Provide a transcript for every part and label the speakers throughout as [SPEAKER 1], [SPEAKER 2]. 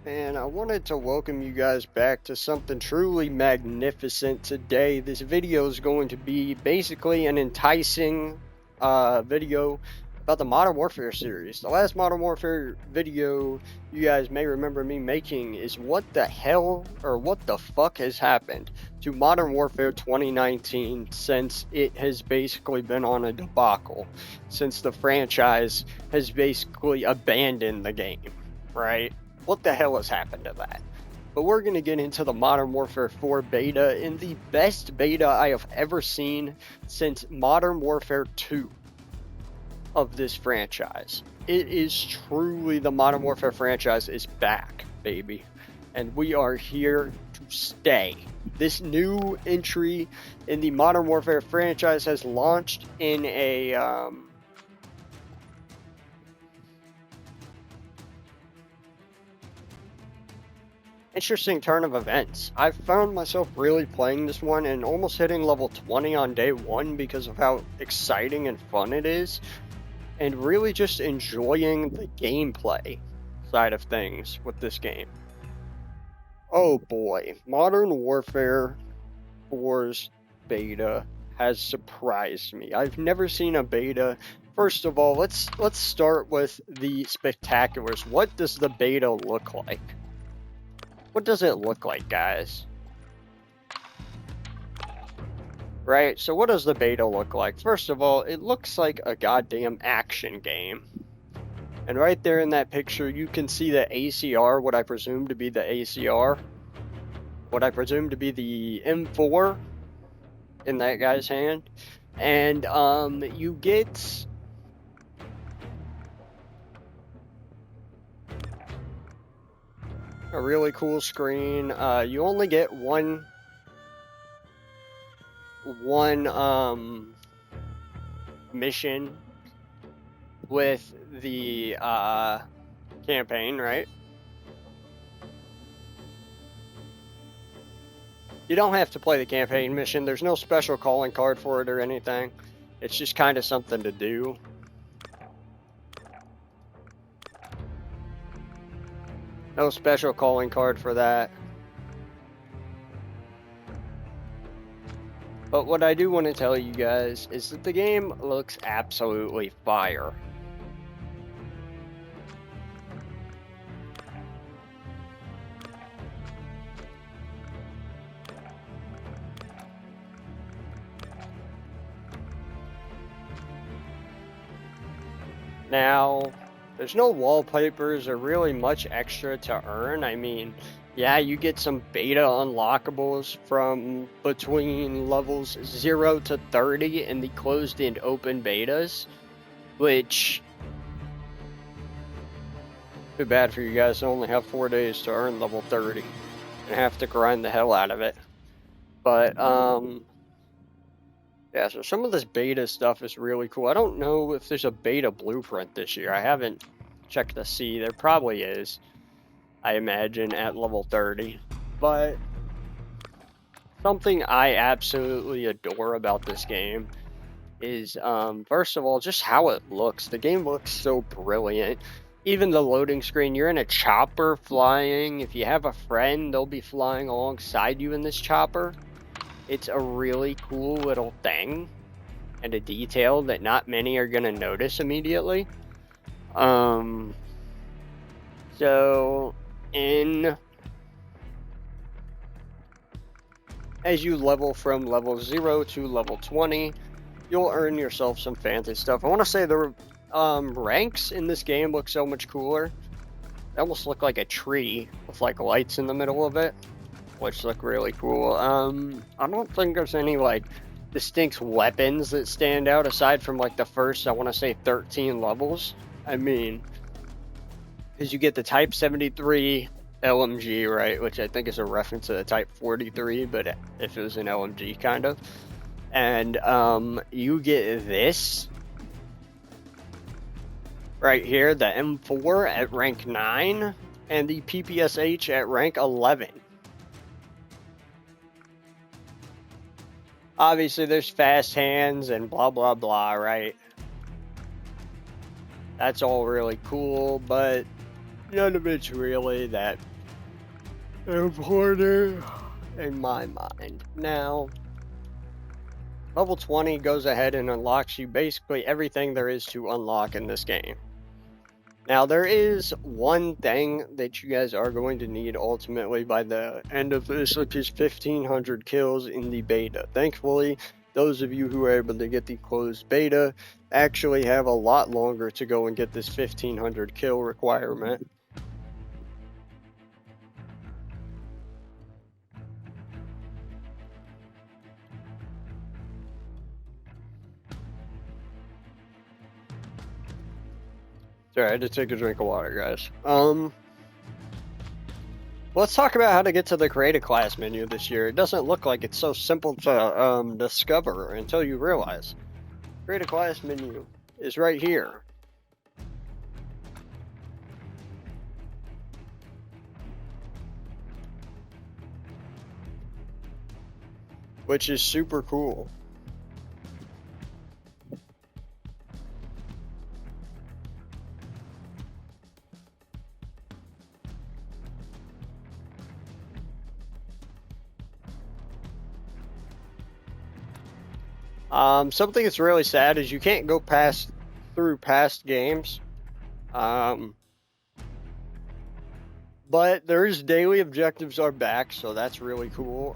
[SPEAKER 1] And I wanted to welcome you guys back to something truly magnificent today. This video is going to be basically an enticing video about the Modern Warfare series. The last Modern Warfare video you guys may remember me making is what the hell or what the fuck has happened to Modern Warfare 2019 since it has basically been on a debacle, since the franchise has basically abandoned the game, right? What the hell has happened to that? But we're going to get into the Modern Warfare 4 beta in the best beta I have ever seen since Modern Warfare 2 of this franchise. It is truly the Modern Warfare franchise is back, baby. And we are here to stay. This new entry in the Modern Warfare franchise has launched in a interesting turn of events. I found myself really playing this one and almost hitting level 20 on day one because of how exciting and fun it is, and really just enjoying the gameplay side of things with this game. Oh boy, Modern Warfare 4's beta has surprised me. I've never seen a beta. First of all, let's start with the spectaculars. What does the beta look like? What does it look like, guys? Right, so what does the beta look like? First of all, it looks like a goddamn action game. And right there in that picture, you can see the ACR, what I presume to be the ACR. What I presume to be the M4 in that guy's hand. And you get a really cool screen. You only get one mission with the campaign, right? You don't have to play the campaign mission. There's no special calling card for it or anything. It's just kind of something to do. No special calling card for that. But what I do want to tell you guys is that the game looks absolutely fire. Now, there's no wallpapers or really much extra to earn. I mean, yeah, you get some beta unlockables from between levels 0 to 30 in the closed and open betas, which, too bad for you guys to only have 4 days to earn level 30 and have to grind the hell out of it. But, yeah, so some of this beta stuff is really cool. I don't know if there's a beta blueprint this year. I haven't checked to see. There probably is, I imagine, at level 30. But something I absolutely adore about this game is, first of all, just how it looks. The game looks so brilliant. Even the loading screen, you're in a chopper flying. If you have a friend, they'll be flying alongside you in this chopper. It's a really cool little thing and a detail that not many are going to notice immediately. So as you level from level 0 to level 20, you'll earn yourself some fancy stuff. I want to say the ranks in this game look so much cooler. They almost look like a tree with like lights in the middle of it, which look really cool. I don't think there's any like distinct weapons that stand out aside from like the first, I want to say 13 levels. I mean, because you get the Type 73 LMG, right, which I think is a reference to the Type 43, but if it was an LMG kind of. And you get this right here, the M4 at rank 9 and the PPSH at rank 11. Obviously, there's fast hands and blah, blah, blah, right? That's all really cool, but none of it's really that important in my mind. Now, level 20 goes ahead and unlocks you basically everything there is to unlock in this game. Now, there is one thing that you guys are going to need ultimately by the end of this, which is 1,500 kills in the beta. Thankfully, those of you who are able to get the closed beta actually have a lot longer to go and get this 1,500 kill requirement. Sorry, I had to take a drink of water, guys. Let's talk about how to get to the create a class menu this year. It doesn't look like it's so simple to discover until you realize. Create a class menu is right here. Which is super cool. Something that's really sad is you can't go through past games. But there's daily objectives are back, so that's really cool.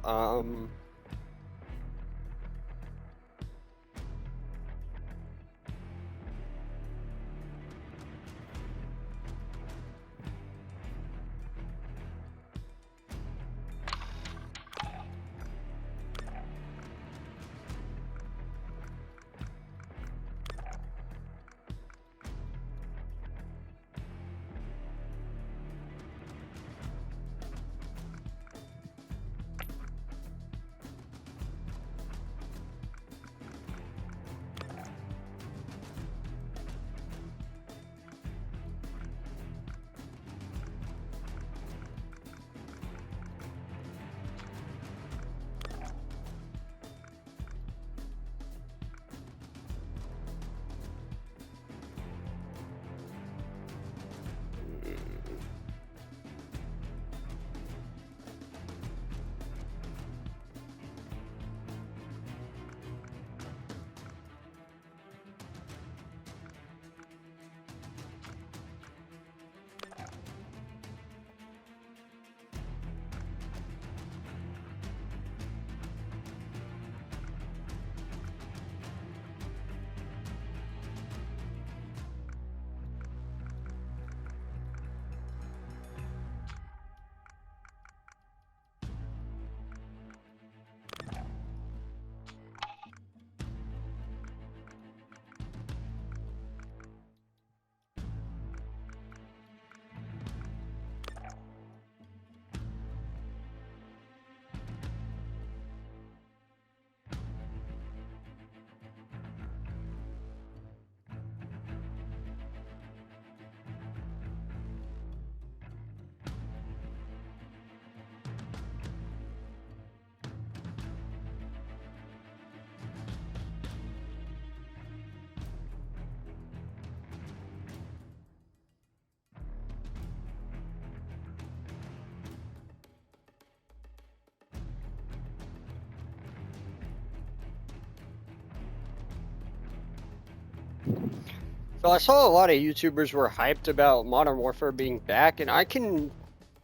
[SPEAKER 1] So I saw a lot of YouTubers were hyped about Modern Warfare being back, and I can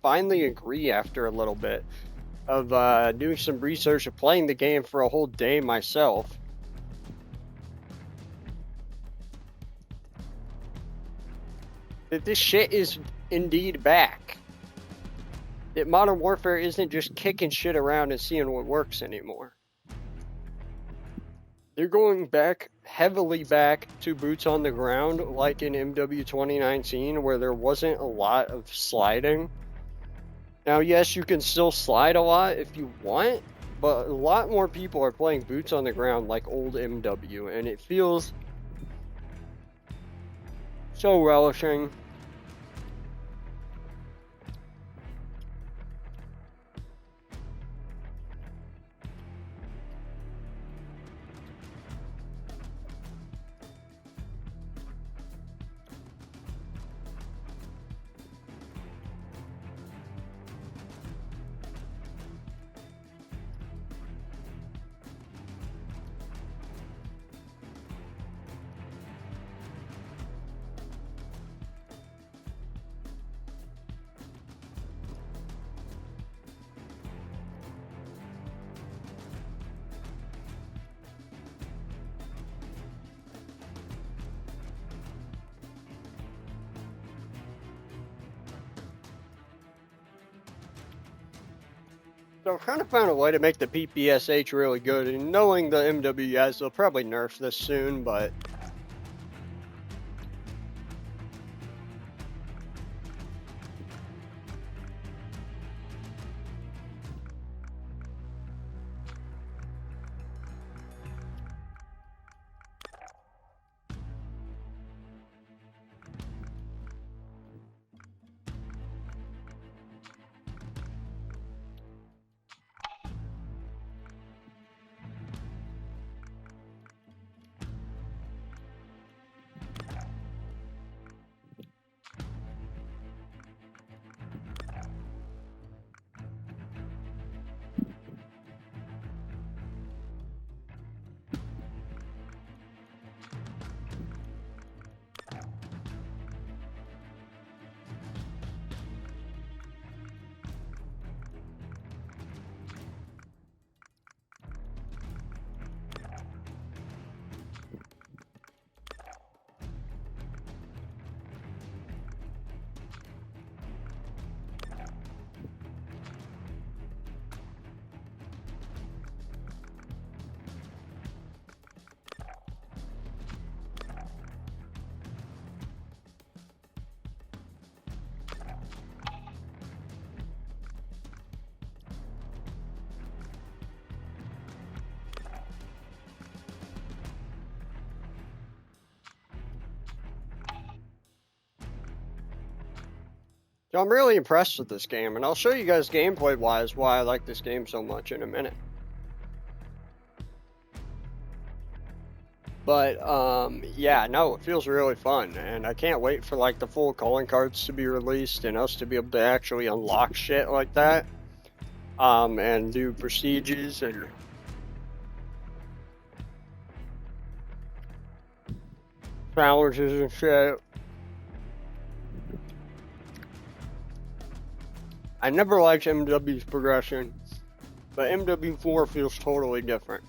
[SPEAKER 1] finally agree after a little bit of doing some research and playing the game for a whole day myself. That this shit is indeed back. That Modern Warfare isn't just kicking shit around and seeing what works anymore. They're going back, heavily back to boots on the ground, like in MW 2019, where there wasn't a lot of sliding. Now, yes, you can still slide a lot if you want, but a lot more people are playing boots on the ground like old MW, and it feels so relishing. So I've kind of found a way to make the PPSH really good, and knowing the MWS, they'll probably nerf this soon, but... So I'm really impressed with this game, and I'll show you guys gameplay-wise why I like this game so much in a minute. But, yeah, no, it feels really fun, and I can't wait for, like, the full calling cards to be released and us to be able to actually unlock shit like that, and do prestiges and challenges and shit. I never liked MW's progression, but Mw4 feels totally different.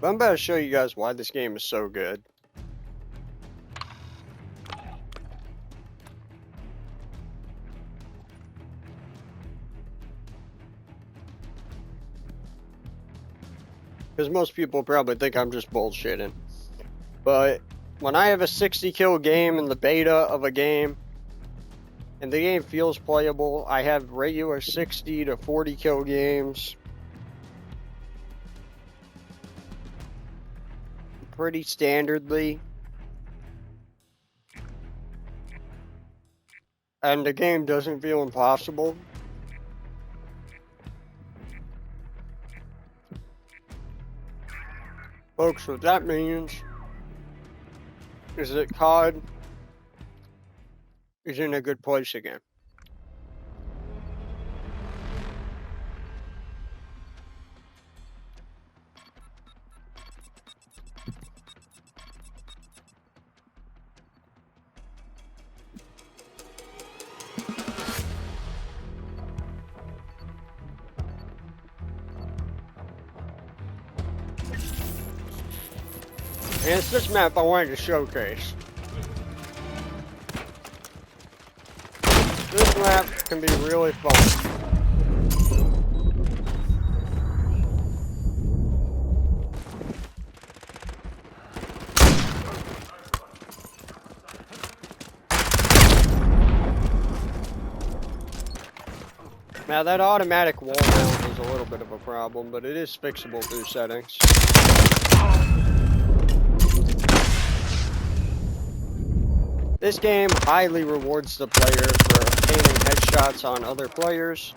[SPEAKER 1] But I'm about to show you guys why this game is so good. Because most people probably think I'm just bullshitting. But when I have a 60 kill game in the beta of a game, and the game feels playable, I have regular 60 to 40 kill games. Pretty standardly. And the game doesn't feel impossible. Folks, what that means is that COD is in a good place again. And it's this map I wanted to showcase. This map can be really fun. Now that automatic wall mount is a little bit of a problem, but it is fixable through settings. This game highly rewards the player for obtaining headshots on other players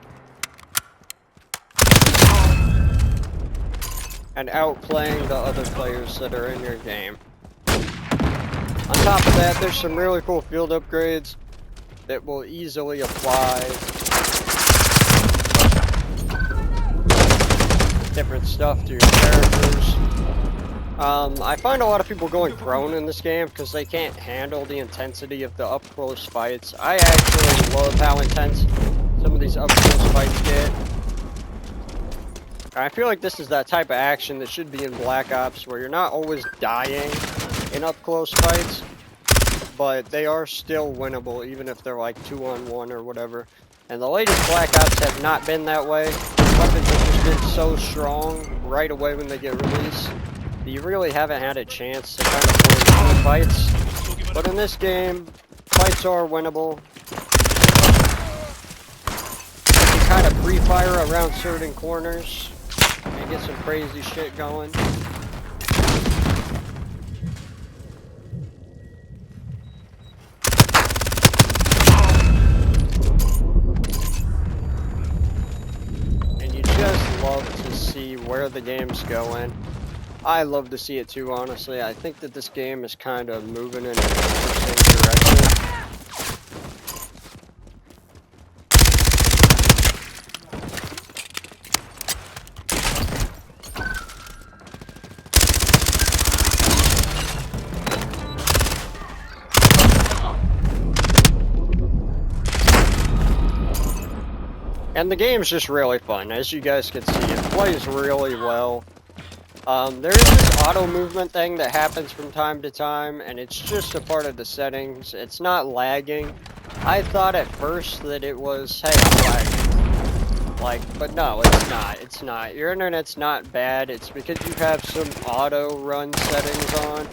[SPEAKER 1] and outplaying the other players that are in your game. On top of that, there's some really cool field upgrades that will easily apply different stuff to your characters. I find a lot of people going prone in this game because they can't handle the intensity of the up-close fights. I actually love how intense some of these up-close fights get. I feel like this is that type of action that should be in Black Ops, where you're not always dying in up-close fights, but they are still winnable, even if they're like 2-on-1 or whatever. And the latest Black Ops have not been that way. Weapons have just been so strong right away when they get released that you really haven't had a chance to kind of win any fights. But in this game, fights are winnable. You can kind of pre-fire around certain corners and get some crazy shit going. Love to see where the game's going. I love to see it too, honestly. I think that this game is kind of moving in an interesting direction. And the game's just really fun, as you guys can see. It plays really well. There is this auto movement thing that happens from time to time, and it's just a part of the settings. It's not lagging. I thought at first that it was, hey, I'm lagging. But no, it's not. It's not. Your internet's not bad. It's because you have some auto run settings on.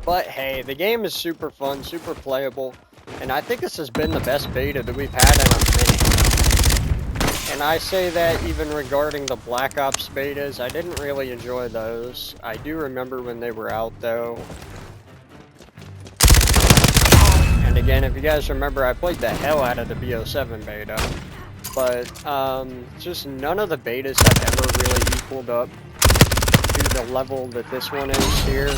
[SPEAKER 1] But hey, the game is super fun, super playable, and I think this has been the best beta that we've had in a minute. And I say that even regarding the Black Ops betas. I didn't really enjoy those. I do remember when they were out though. And again, if you guys remember, I played the hell out of the Mw4 beta. But just none of the betas have ever really equaled up to the level that this one is here.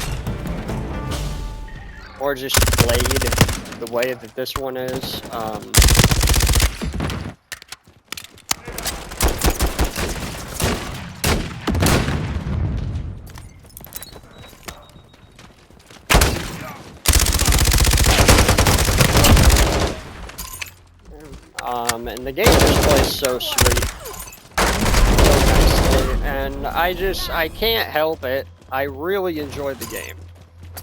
[SPEAKER 1] Or just played the way that this one is. And the game just plays so sweet. So nicely. And I can't help it. I really enjoy the game.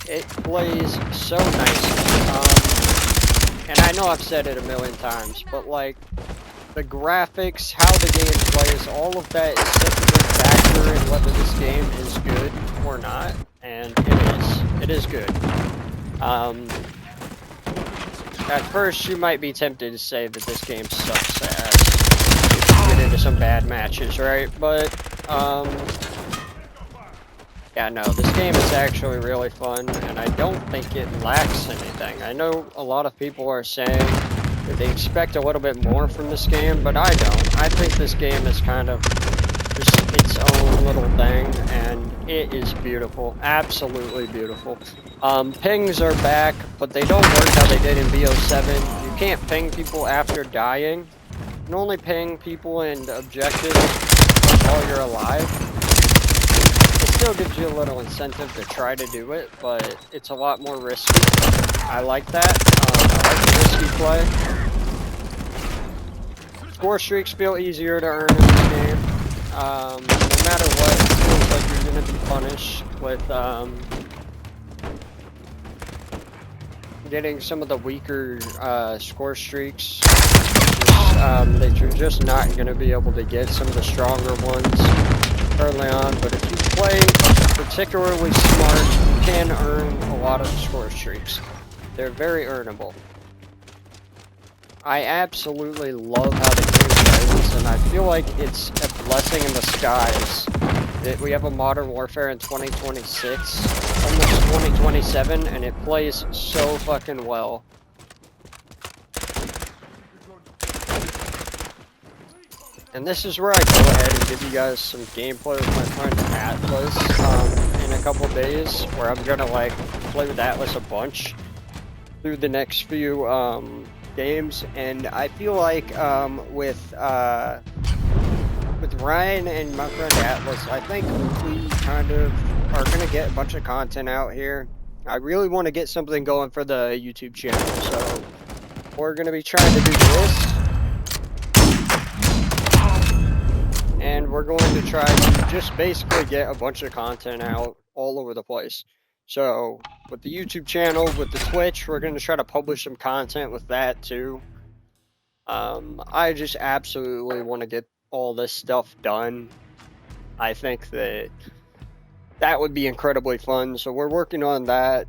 [SPEAKER 1] It plays so nicely. And I know I've said it a million times, but like, the graphics, how the game plays, all of that is such a big factor in whether this game is good or not. And it is. It is good. At first, you might be tempted to say that this game sucks ass. You get into some bad matches, right? But, yeah, no, this game is actually really fun, and I don't think it lacks anything. I know a lot of people are saying that they expect a little bit more from this game, but I don't. I think this game is kind of just its own little thing, and it is beautiful. Absolutely beautiful. Pings are back, but they don't work how they did in Mw4. You can't ping people after dying. You can only ping people in objectives while you're alive. It's still gives you a little incentive to try to do it, but it's a lot more risky. I like that. I like the risky play. Score streaks feel easier to earn in this game. No matter what, it feels like you're going to be punished with getting some of the weaker score streaks. That you're just not going to be able to get some of the stronger ones early on. But if you play particularly smart, you can earn a lot of the score streaks. They're very earnable. I absolutely love how the game plays, and I feel like it's a blessing in disguise that we have a Modern Warfare in 2026, almost 2027, and it plays so fucking well. And this is where I go ahead and give you guys some gameplay with my friend Atlas in a couple days, where I'm gonna like play with Atlas a bunch through the next few games. And I feel like with Ryan and my friend Atlas, I think we kind of are gonna get a bunch of content out here. I really want to get something going for the YouTube channel, so we're gonna be trying to do this. And we're going to try to just basically get a bunch of content out all over the place. So, with the YouTube channel, with the Twitch, we're going to try to publish some content with that too. I just absolutely want to get all this stuff done. I think that would be incredibly fun. So we're working on that.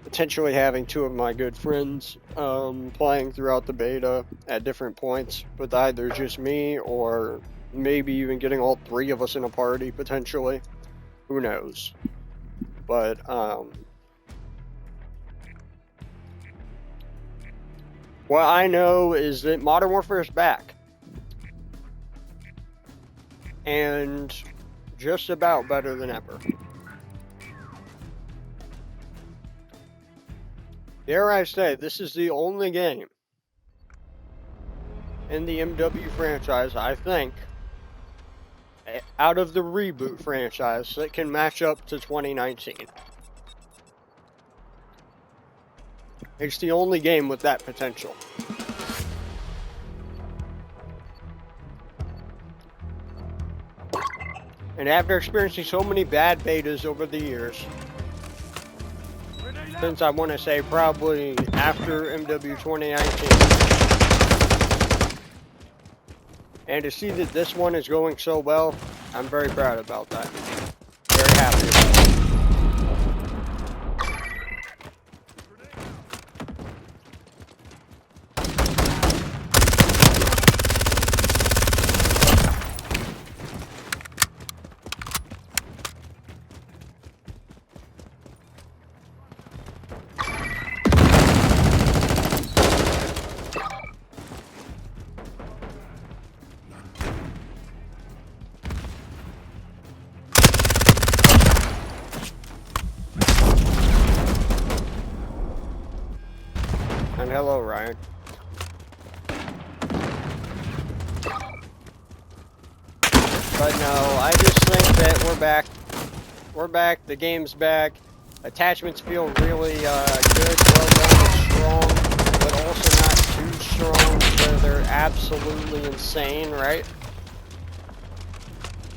[SPEAKER 1] Potentially having two of my good friends playing throughout the beta at different points with either just me or maybe even getting all three of us in a party potentially. Who knows? But what I know is that Modern Warfare is back. And just about better than ever. Dare I say, this is the only game in the MW franchise, I think, out of the reboot franchise, that can match up to 2019. It's the only game with that potential. And after experiencing so many bad betas over the years, since I want to say probably after MW 2019, and to see that this one is going so well, I'm very proud about that. Very happy about it. And hello, Ryan. But no, I just think that we're back. We're back. The game's back. Attachments feel really good, well done, and strong, but also not too strong where they're absolutely insane, right?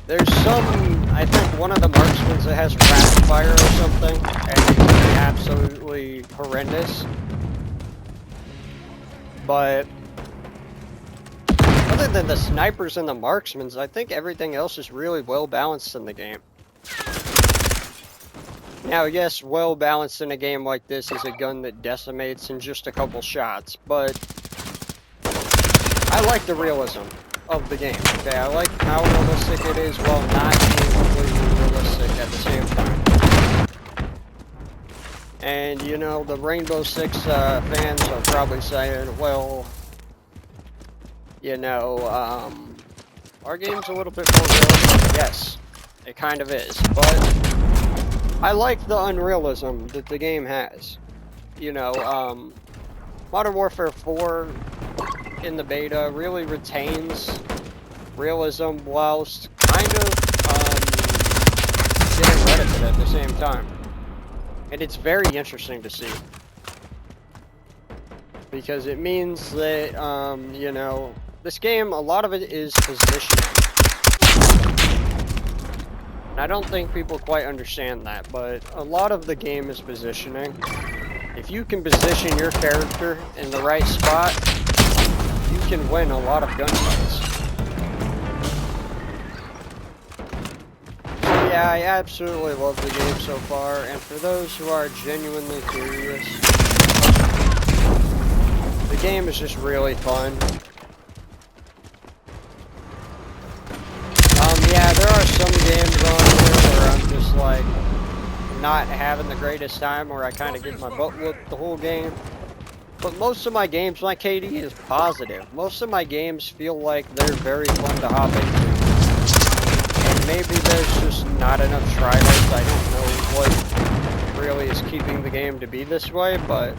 [SPEAKER 1] There's some, I think one of the marksmen that has rapid fire or something, and it can be absolutely horrendous. But other than the snipers and the marksmen, I think everything else is really well balanced in the game. Now, yes, well balanced in a game like this is a gun that decimates in just a couple shots, but I like the realism of the game. Okay, I like how realistic it is while not being completely realistic at the same time. And, you know, the Rainbow Six fans are probably saying, well, you know, our game's a little bit more realistic. Yes, it kind of is. But I like the unrealism that the game has. You know, Modern Warfare 4 in the beta really retains realism whilst kind of getting rid of it at the same time. And it's very interesting to see. Because it means that, you know, this game, a lot of it is positioning. And I don't think people quite understand that, but a lot of the game is positioning. If you can position your character in the right spot, you can win a lot of gunfights. So yeah, I absolutely love the game so far, and for those who are genuinely curious, the game is just really fun. Yeah, there are some games on here where I'm just like not having the greatest time, where I kind of get my butt whooped the whole game. But most of my games, my KD is positive. Most of my games feel like they're very fun to hop into. And maybe there's just not enough tryhards. I don't know what really is keeping the game to be this way, but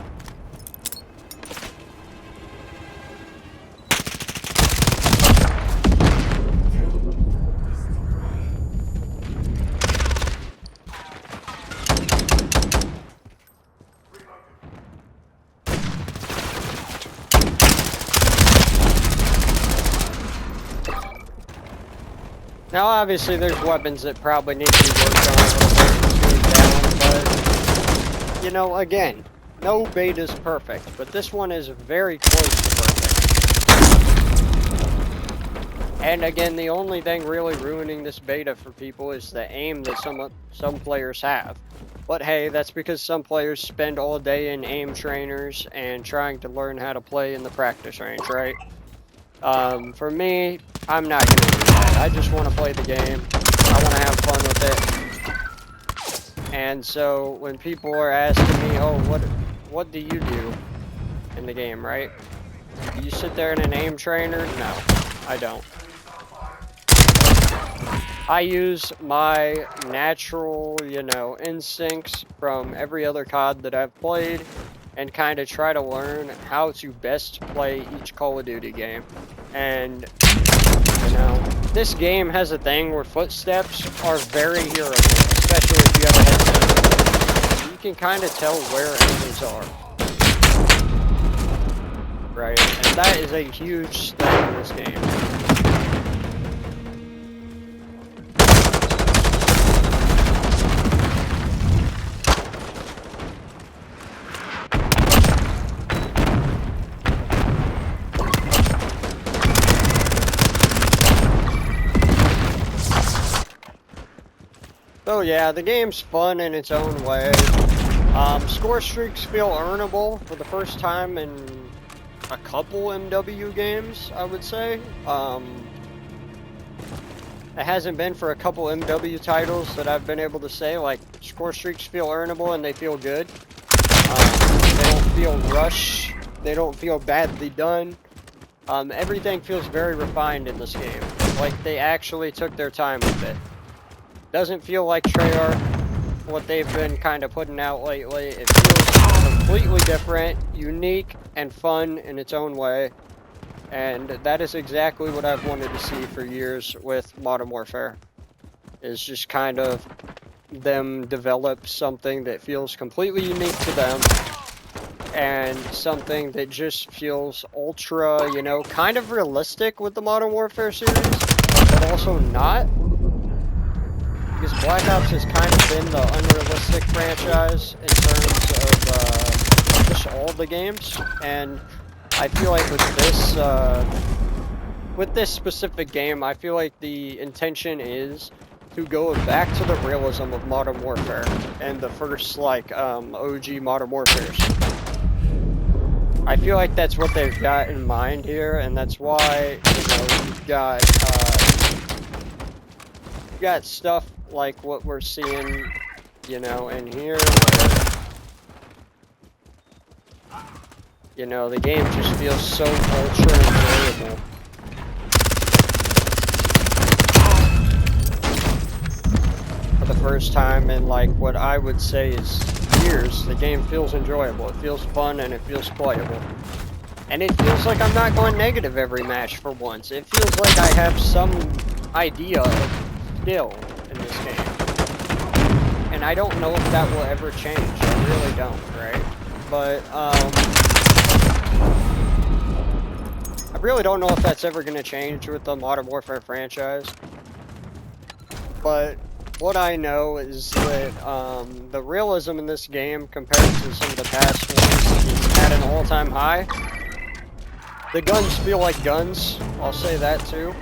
[SPEAKER 1] now, obviously, there's weapons that probably need to be worked on a little bit to smooth down, but, you know, again, no beta is perfect, but this one is very close to perfect. And again, the only thing really ruining this beta for people is the aim that some players have. But hey, that's because some players spend all day in aim trainers and trying to learn how to play in the practice range, right? For me, I'm not going to do that. I just want to play the game. I want to have fun with it. And so when people are asking me, oh, what do you do in the game, right? Do you sit there in an aim trainer? No, I don't. I use my natural, you know, instincts from every other COD that I've played and kind of try to learn how to best play each Call of Duty game. And, you know, this game has a thing where footsteps are very hearable, especially if you have a headset. You can kind of tell where enemies are. Right? And that is a huge thing in this game. So yeah, the game's fun in its own way. Score streaks feel earnable for the first time in a couple MW games, I would say. It hasn't been for a couple MW titles that I've been able to say, like, score streaks feel earnable and they feel good. They don't feel rushed. They don't feel badly done. Everything feels very refined in this game. Like, they actually took their time with it. Doesn't feel like Treyarch, what they've been kind of putting out lately. It feels completely different, unique, and fun in its own way. And that is exactly what I've wanted to see for years with Modern Warfare. Is just kind of them develop something that feels completely unique to them. And something that just feels ultra, you know, kind of realistic with the Modern Warfare series, but also not. Because Black Ops has kind of been the unrealistic franchise in terms of just all the games, and I feel like with this specific game, I feel like the intention is to go back to the realism of Modern Warfare and the first like OG Modern Warfares. I feel like that's what they've got in mind here, and that's why, you know, you've got stuff like what we're seeing, you know, in here, where, you know, the game just feels so ultra enjoyable. For the first time in, like, what I would say is years, the game feels enjoyable. It feels fun and it feels playable. And it feels like I'm not going negative every match for once. It feels like I have some idea of skill in this game. And I don't know if that will ever change. I really don't, right? But, I really don't know if that's ever going to change with the Modern Warfare franchise. But what I know is that the realism in this game compared to some of the past ones is at an all-time high. The guns feel like guns, I'll say that too.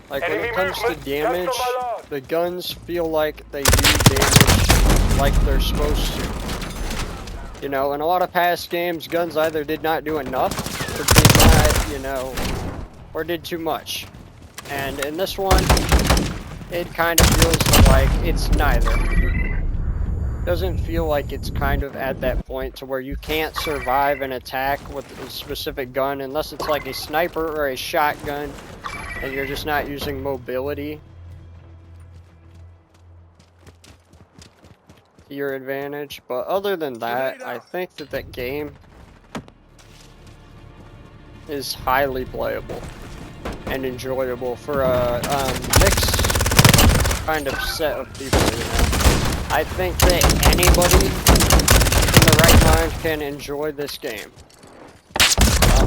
[SPEAKER 1] Like when it comes to damage, the guns feel like they do damage like they're supposed to. You know, in a lot of past games, guns either did not do enough, or did not, you know, or did too much. And in this one, it kind of feels like it's neither. Doesn't feel like it's kind of at that point to where you can't survive an attack with a specific gun unless it's like a sniper or a shotgun and you're just not using mobility to your advantage. But other than that, I think that that game is highly playable and enjoyable for a mixed kind of set of people, you know. I think that anybody in the right mind can enjoy this game.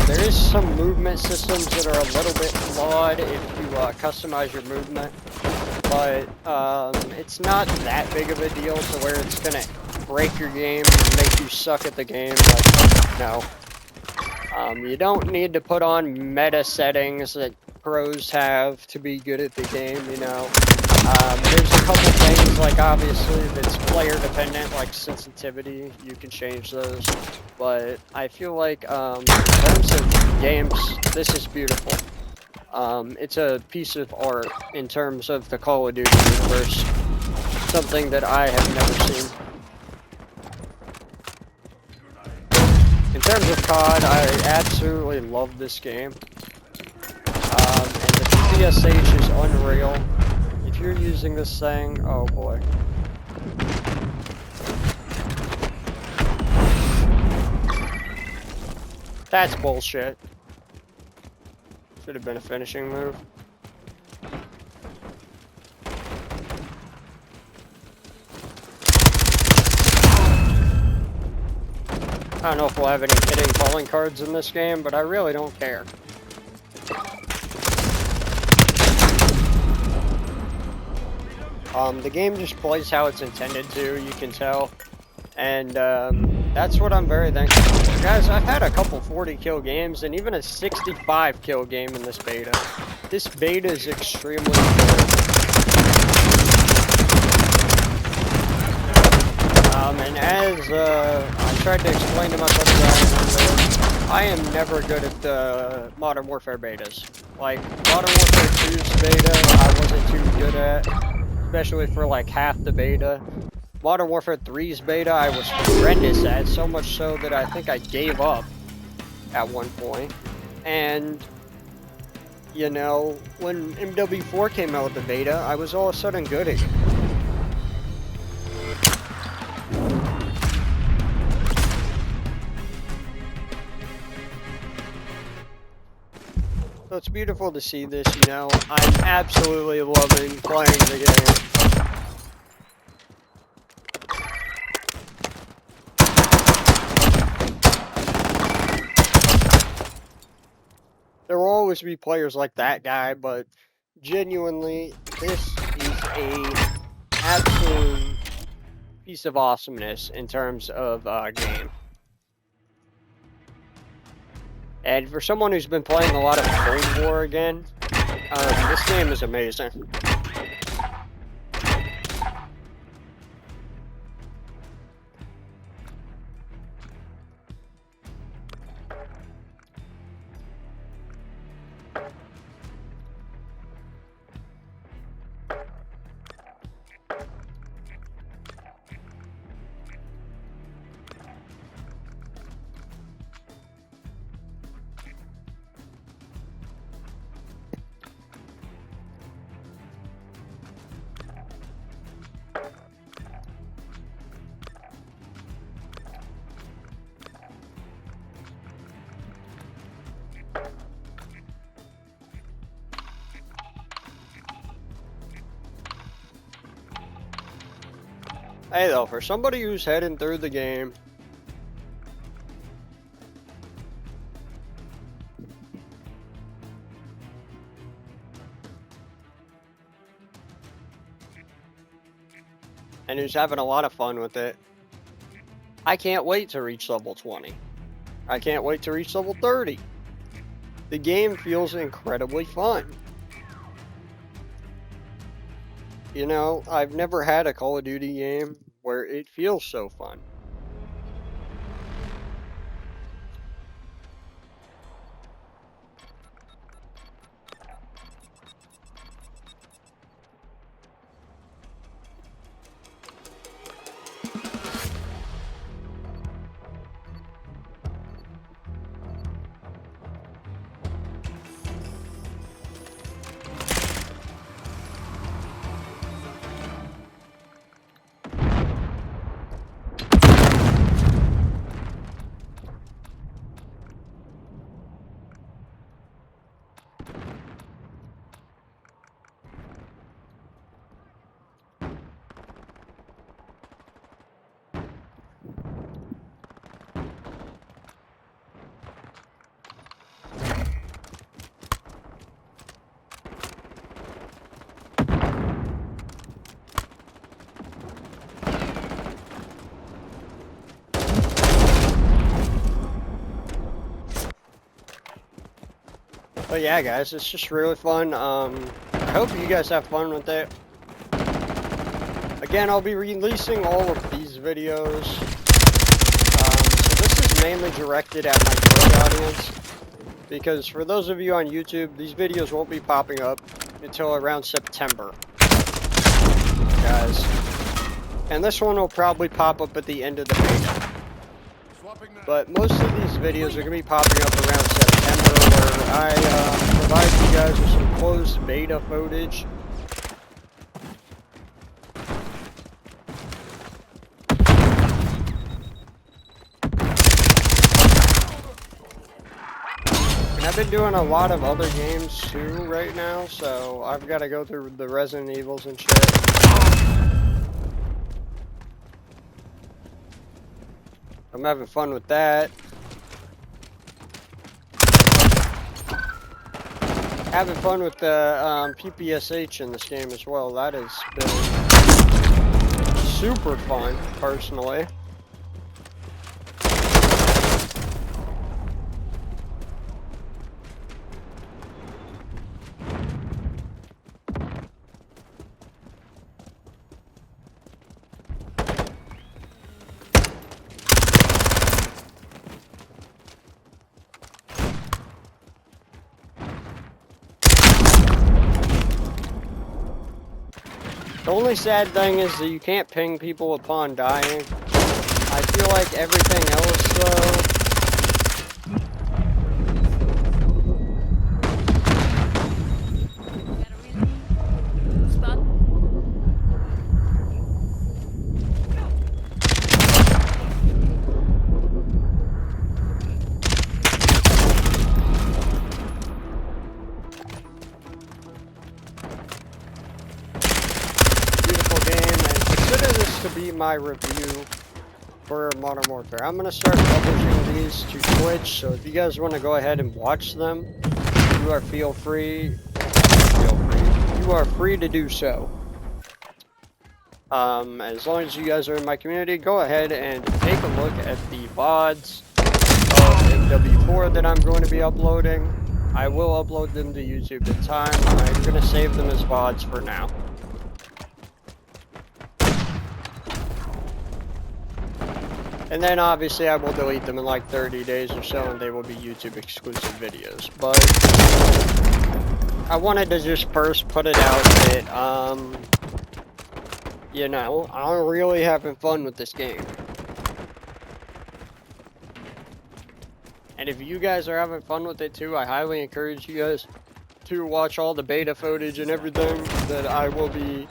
[SPEAKER 1] There is some movement systems that are a little bit flawed if you customize your movement, but it's not that big of a deal to where it's gonna break your game and make you suck at the game. Like, no. You don't need to put on meta settings that pros have to be good at the game, you know. There's a couple things, like obviously that's player dependent, like sensitivity, you can change those, but I feel like in terms of games, this is beautiful. It's a piece of art in terms of the Call of Duty universe, something that I have never seen. In terms of COD, I absolutely love this game, and the PSH is unreal. If you're using this thing, oh boy. That's bullshit. Should have been a finishing move. I don't know if we'll have any hitting calling cards in this game, but I really don't care. The game just plays how it's intended to, you can tell. And that's what I'm very thankful for. Guys, I've had a couple 40 kill games and even a 65 kill game in this beta. This beta is extremely good. And as I tried to explain to my buddy, I am never good at the Modern Warfare betas. Like, Modern Warfare 2's beta, I wasn't too good at, especially for like half the beta. Modern Warfare 3's beta, I was horrendous at, so much so that I think I gave up at one point. And, you know, when Mw4 came out with the beta, I was all of a sudden good at it. So it's beautiful to see this, you know. I'm absolutely loving playing the game. There will always be players like that guy, but genuinely, this is a absolute piece of awesomeness in terms of game. And for someone who's been playing a lot of Cold War again, this game is amazing. Hey though, for somebody who's heading through the game, and who's having a lot of fun with it, I can't wait to reach level 20. I can't wait to reach level 30. The game feels incredibly fun. You know, I've never had a Call of Duty game where it feels so fun. But yeah, guys, it's just really fun. I hope you guys have fun with it. Again, I'll be releasing all of these videos. So this is mainly directed at my Twitch audience, because for those of you on YouTube, these videos won't be popping up until around September, guys. And this one will probably pop up at the end of the beta. But most of these videos are going to be popping up around September, where I provide you guys with some closed beta footage. And I've been doing a lot of other games too right now, so I've got to go through the Resident Evils and shit. I'm having fun with that. Having fun with the PPSH in this game as well. That has been super fun, personally. The only sad thing is that you can't ping people upon dying. I feel like everything else, though... to be my review for Modern Warfare. I'm gonna start publishing these to Twitch, so if you guys want to go ahead and watch them, you are free to do so. As long as you guys are in my community, go ahead and take a look at the VODs of Mw4 that I'm going to be uploading. I will upload them to YouTube in time. I'm gonna save them as VODs for now. And then obviously I will delete them in like 30 days or so, and they will be YouTube exclusive videos. But I wanted to just first put it out that, you know, I'm really having fun with this game. And if you guys are having fun with it too, I highly encourage you guys to watch all the beta footage and everything that I will be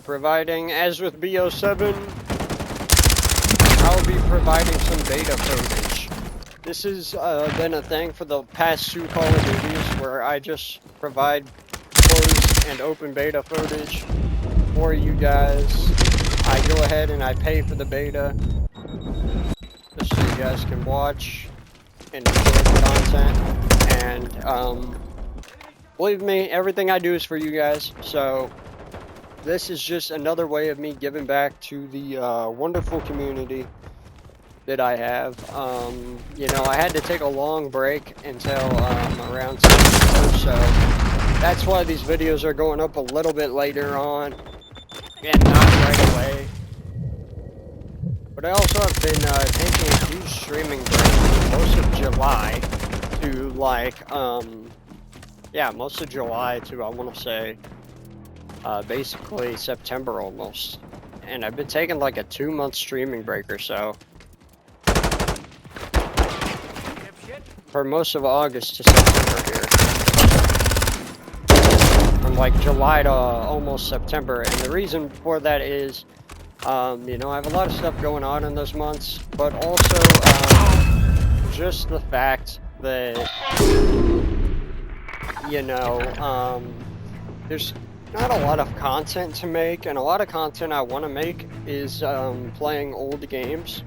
[SPEAKER 1] providing. As with BO7, I'll be providing some beta footage. This has been a thing for the past 2 Call of Duties, where I just provide closed and open beta footage. for you guys. I go ahead and I pay for the beta just so you guys can watch and enjoy the content. And believe me, everything I do is for you guys. So this is just another way of me giving back to the wonderful community that I have. You know, I had to take a long break until around September, so that's why these videos are going up a little bit later on and not right away. But I also have been taking a huge streaming break for most of July to like, yeah, most of July to, I want to say, basically September almost. And I've been taking like a 2-month streaming break or so. For most of August to September here. From like July to almost September. And the reason for that is, you know, I have a lot of stuff going on in those months. But also, just the fact that, you know, there's not a lot of content to make. And a lot of content I want to make is playing old games.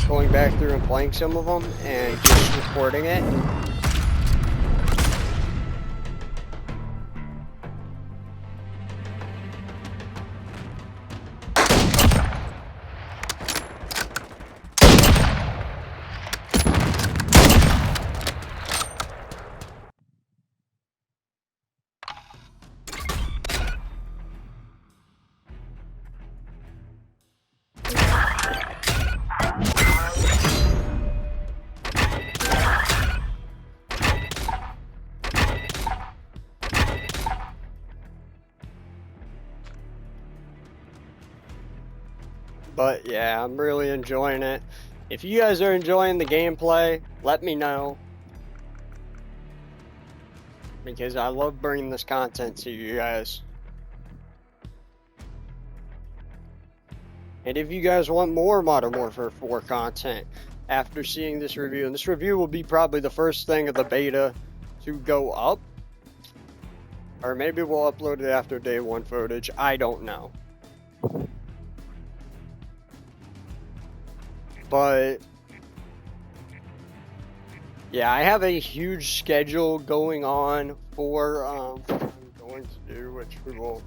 [SPEAKER 1] Going back through and playing some of them and just recording it. But yeah, I'm really enjoying it. If you guys are enjoying the gameplay, let me know. Because I love bringing this content to you guys. And if you guys want more Modern Warfare 4 content after seeing this review, and this review will be probably the first thing of the beta to go up. Or maybe we'll upload it after day 1 footage, I don't know. But yeah, I have a huge schedule going on for what I'm going to do, which we will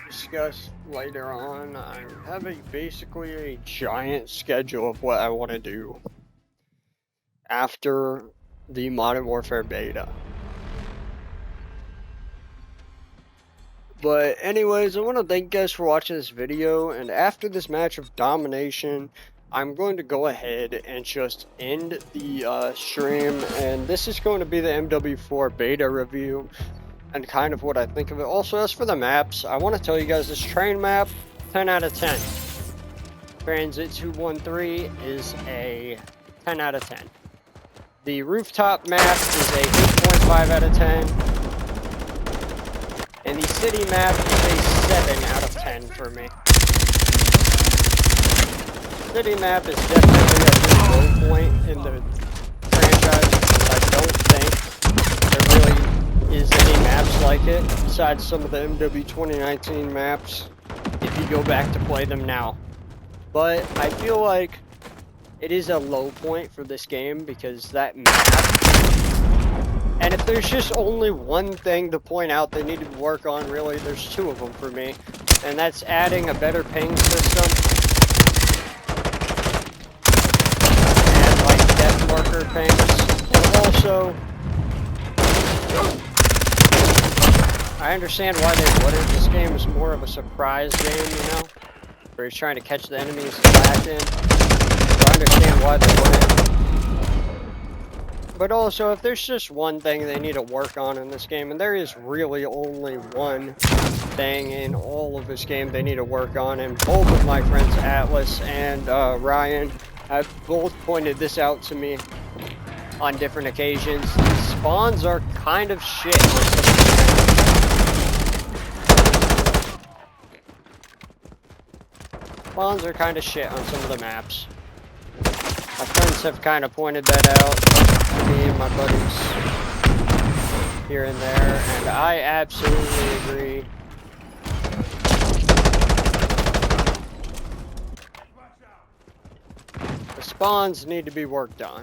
[SPEAKER 1] discuss later on. I have basically a giant schedule of what I want to do after the Modern Warfare beta. But anyways, I want to thank you guys for watching this video, and after this match of domination, I'm going to go ahead and just end the stream, and this is going to be the Mw4 beta review and kind of what I think of it. Also, as for the maps, I want to tell you guys this train map, 10 out of 10. Transit 213 is a 10 out of 10. The rooftop map is a 8.5 out of 10. And the city map is a 7 out of 10 for me. City map is definitely a good low point in the franchise. I don't think there really is any maps like it, besides some of the MW 2019 maps, if you go back to play them now. But I feel like it is a low point for this game because that map, and if there's just only one thing to point out they need to work on, really, there's 2 of them for me, and that's adding a better ping system. Marker pings, and also I understand why they wouldn't. This game is more of a surprise game, you know, where he's trying to catch the enemies back in. So I understand why they wouldn't. But also, if there's just one thing they need to work on in this game, and there is really only one thing in all of this game they need to work on, and both of my friends Atlas and Ryan have both pointed this out to me on different occasions. The spawns are kind of shit. Spawns are kind of shit on some of the maps. My friends have kind of pointed that out to me and my buddies here and there, and I absolutely agree. spawns need to be worked on.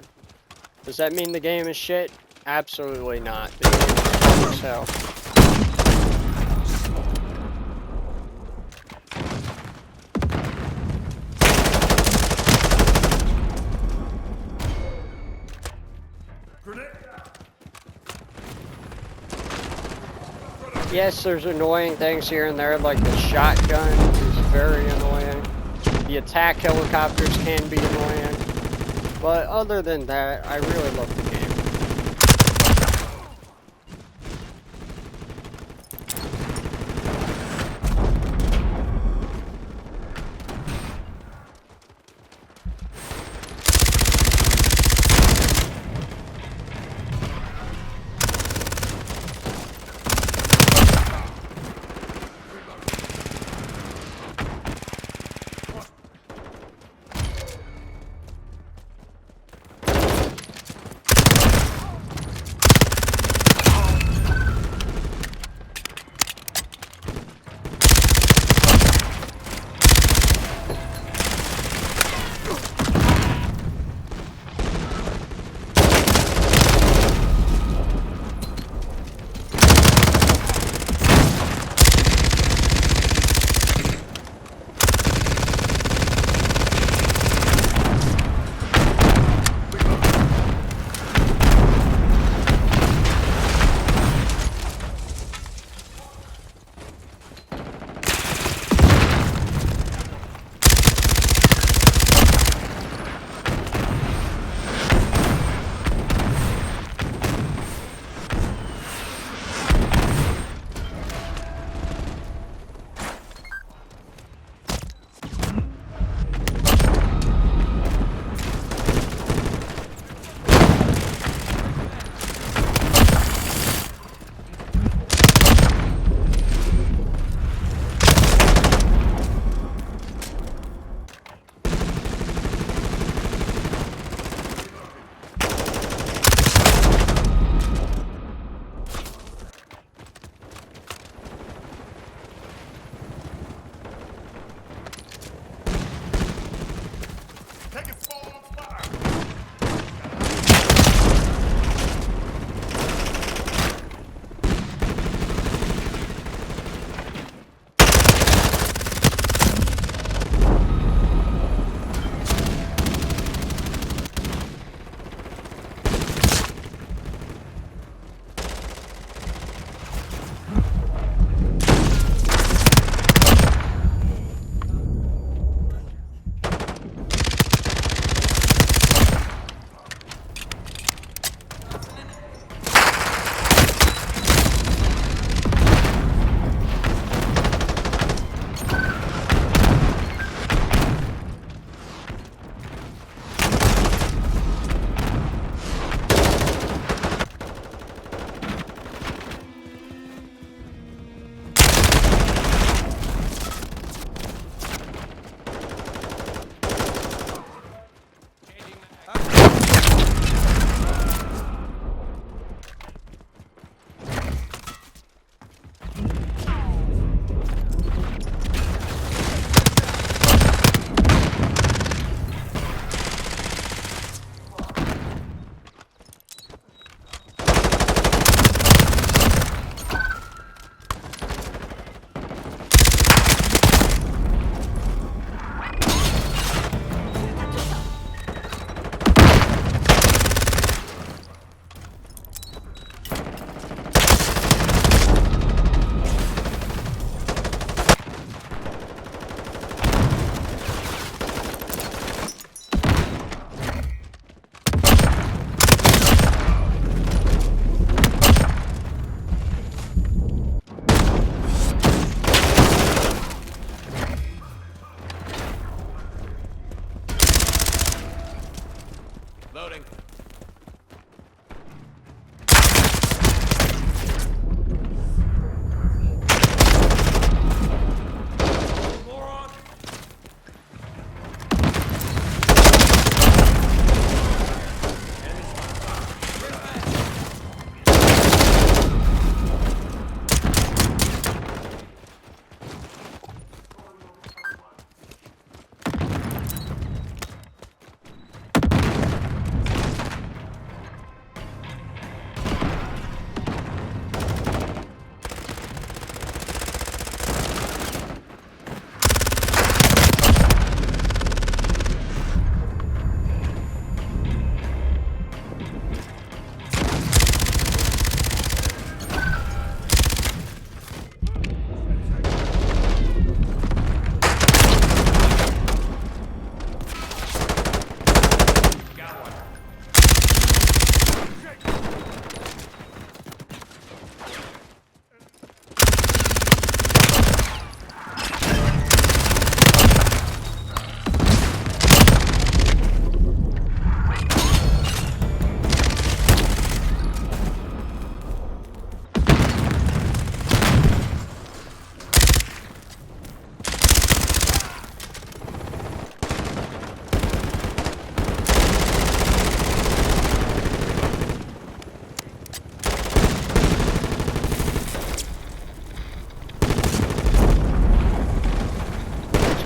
[SPEAKER 1] Does that mean the game is shit? Absolutely not. The game is fun as hell. Yes, there's annoying things here and there, like the shotgun is very annoying. The attack helicopters can be annoying. But other than that, I really love the game.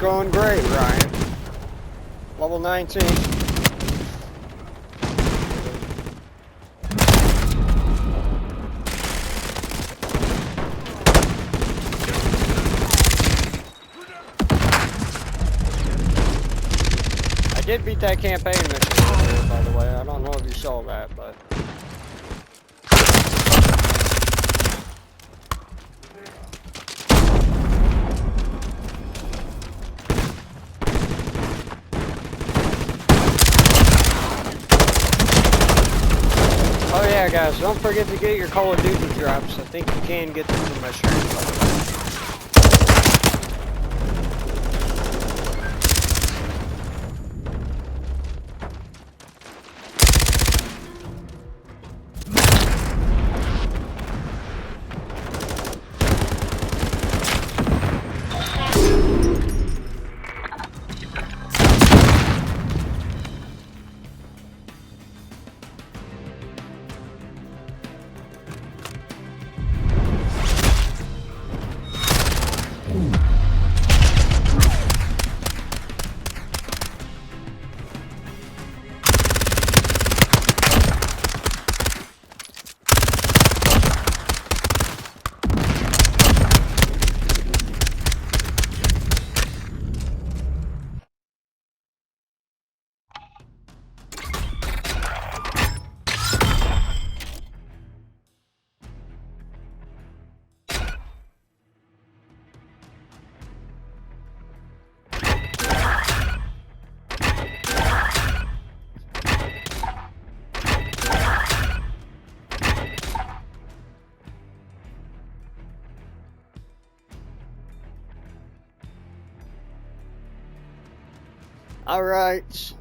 [SPEAKER 1] going great, Ryan. Level 19. I did beat that campaign mission earlier, by the way. I don't know if you saw that, but... Oh yeah, guys, don't forget to get your Call of Duty drops. I think you can get them from my stream, by the way. Alright,